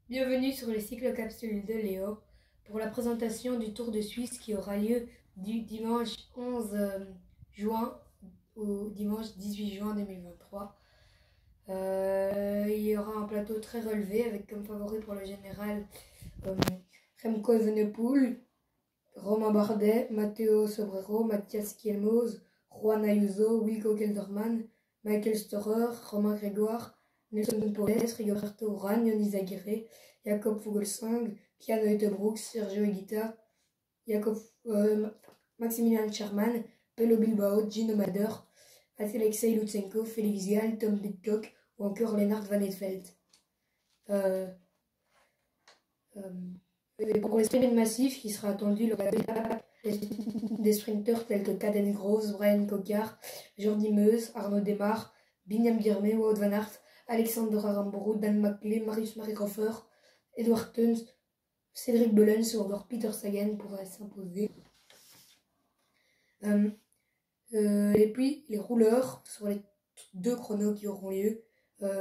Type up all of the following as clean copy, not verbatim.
Bienvenue sur les cyclocapsules de Léo pour la présentation du Tour de Suisse qui aura lieu du dimanche 11 juin au dimanche 18 juin 2023. Il y aura un plateau très relevé avec comme favori pour le général Remco Evenepoel, Romain Bardet, Matteo Sobrero, Mathias Kielmoz, Juan Ayuso, Wilco Kelderman, Michael Storer, Romain Grégoire, Nelson Poles, Rigoberto Urán, Yonis Aguirre, Jakob Fuglsang, Jan Uijtdebroek, Sergio Higuita, Maximilian Schachmann, Pello Bilbao, Gino Madeur, Alexei Lutsenko, Félix Gall, Tom Pidcock ou encore Lennart Van Eetvelt. Pour les sprints massifs qui sera attendu lors des sprinteurs tels que Caden Groves, Brian Cocard, Jordi Meus, Arnaud Demar, Binyam Girmay, Wout van Aert, Alexander Aramburu, Dan McLean, Marius Marikhofer, Edward Theuns, Cédric Bellens ou encore Peter Sagan pourraient s'imposer. Et puis les rouleurs sur les deux chronos qui auront lieu,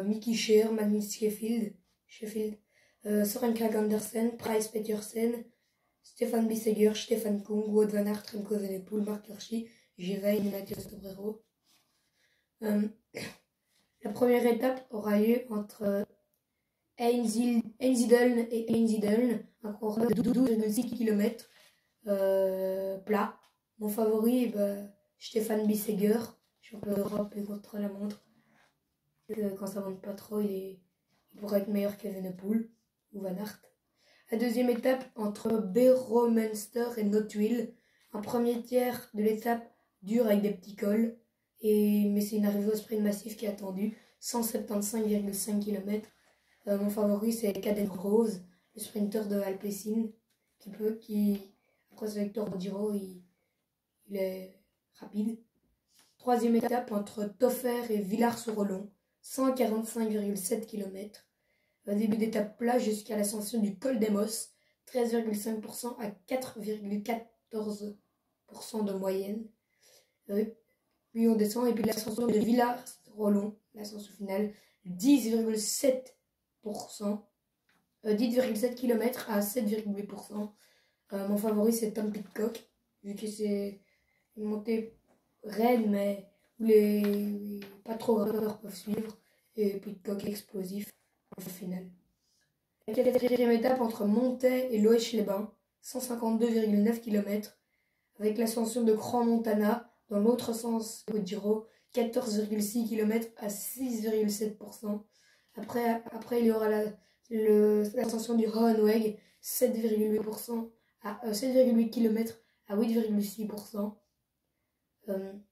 Mickey Scheer, Magnus Sheffield, Søren Kragh Andersen, Price Petersen, Stefan Bissegger, Stefan Kung, Wout van Aert, Remco Evenepoel, Marc Hirschi, Givain et Mathieu Sobrero. La première étape aura lieu entre Einsiedeln et Einsiedeln, un chrono de 12,6 km plat. Mon favori, Stefan Bissegger, champion d'Europe et contre la montre. Quand ça monte pas trop, il pourrait être meilleur qu'Evenepoel ou Van Aert. La deuxième étape entre Beromünster et Notwil. Un premier tiers de l'étape dure avec des petits cols. Mais c'est une arrivée au sprint massif qui est attendue. 175,5 km. Mon favori, c'est Caden Groves, le sprinter de Alpecin, après sa victoire au Giro, il est rapide. Troisième étape entre Toffer et Villars-sur-Olon, 145,7 km. Début d'étape plat jusqu'à l'ascension du col d'Emos, 13,5% à 4,14% de moyenne. Puis on descend, et puis l'ascension de Villars-sur-Olon, l'ascension finale, 10,7 km à 7,8%. Mon favori, c'est Tom Pidcock, vu que c'est une montée raide, mais où les pas trop grimpeurs peuvent suivre, et Pidcock explosif au final. La quatrième étape entre Montet et Loèche-les-Bains, 152,9 km, avec l'ascension de Crans-Montana dans l'autre sens au Giro, 14,6 km à 6,7%. Après, il y aura l'ascension du Hohenweg, 7,8% à 7,8 km à 8,6%. Une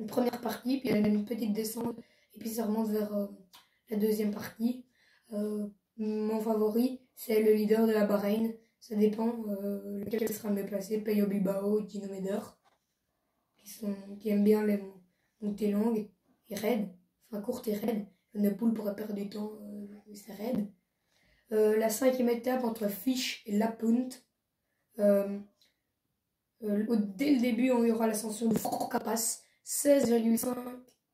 première partie, puis il y a une petite descente, et puis ça remonte vers la deuxième partie. Mon favori, c'est le leader de la Bahreïn. Ça dépend lequel sera mieux placé, Pello Bilbao, Gino Madeur, qui aiment bien les montées longues et raides, enfin courtes et raides. Evenepoel pourrait perdre du temps, c'est raide. La cinquième étape entre Fish et Lapunt. Dès le début, il y aura l'ascension de Fourcapas, 16,5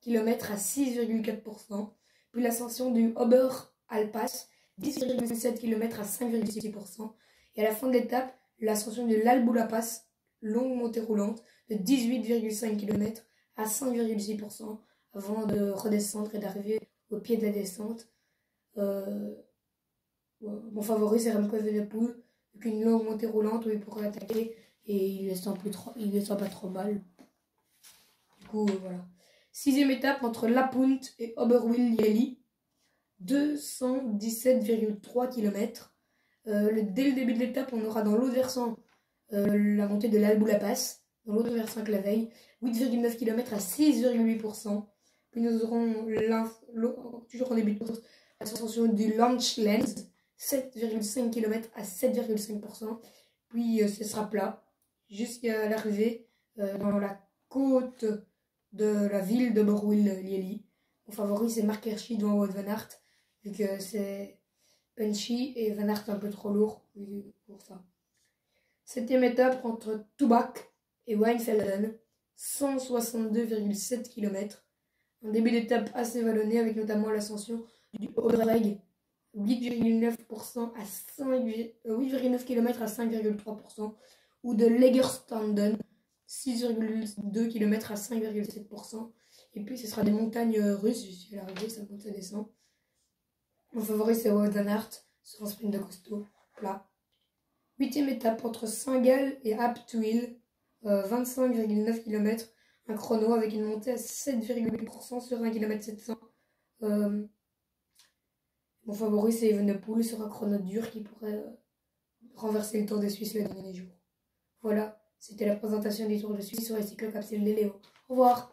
km à 6,4%. Puis l'ascension du Ober-Alpas, 10,7 km à 5,6%. Et à la fin de l'étape, l'ascension de l'Alboulapas, longue montée roulante, de 18,5 km à 5,6%, avant de redescendre et d'arriver au pied de la descente. Mon favori, c'est Remco Evenepoel, avec une longue montée roulante où il pourrait attaquer et il ne sent pas trop mal. Du coup, voilà. Sixième étape entre Lapunt et Oberwil-Jeli, 217,3 km. Dès le début de l'étape, on aura dans l'autre versant la montée de l'Alboulapas, dans l'autre versant que la veille, 8,9 km à 6,8%. Puis nous aurons toujours en début de course l'ascension du Lanchlands, 7,5 km à 7,5%. Puis ce sera plat jusqu'à l'arrivée dans la côte de la ville de Oberwil-Jeli. Mon favori, c'est Marc Hirschi devant Wout van Aert, vu que c'est punchy et Van Aert un peu trop lourd pour ça. Septième étape entre Toubak et Weinfelden, 162,7 km. Un début d'étape assez vallonné avec notamment l'ascension du Oberweg 8,9% à 8,9 km à 5,3%, ou de Lagerstanden, 6,2 km à 5,7%. Et puis ce sera des montagnes russes, je suis à l'arrivée, ça monte, ça descend. Mon favori c'est Wout van Aert, sur un sprint de costaud, plat. 8e étape entre Saint-Gall et Apt Hill, 25,9 km, un chrono avec une montée à 7,8% sur 1 km 700. Mon favori c'est Evenepoel sur un chrono dur qui pourrait renverser le Tour de Suisse le dernier jour. Voilà, c'était la présentation du Tour de Suisse sur les cyclocapsules des Léo. Au revoir.